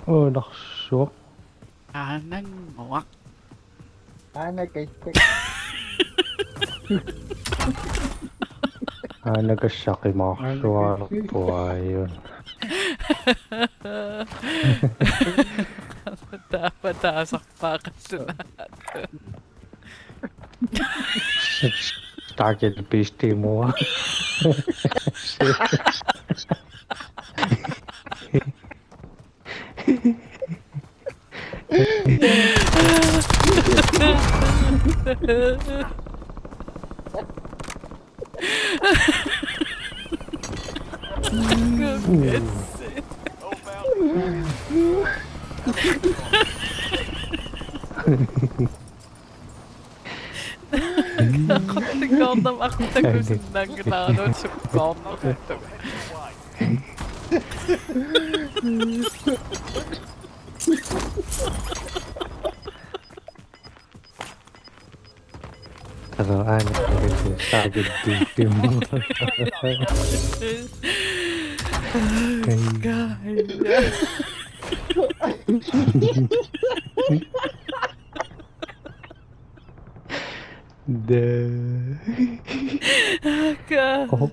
Oh, nakaswak. Anang mawak. Nagkay-check. Nagkasyak yung mga kaswak po ayun. Patasak pa kasi na. Started piste mo. Ako ikaw na ako tagusin ng ginagawa sa kono. Taruan kasi started piste mo. Kaya. The Kaya. oh,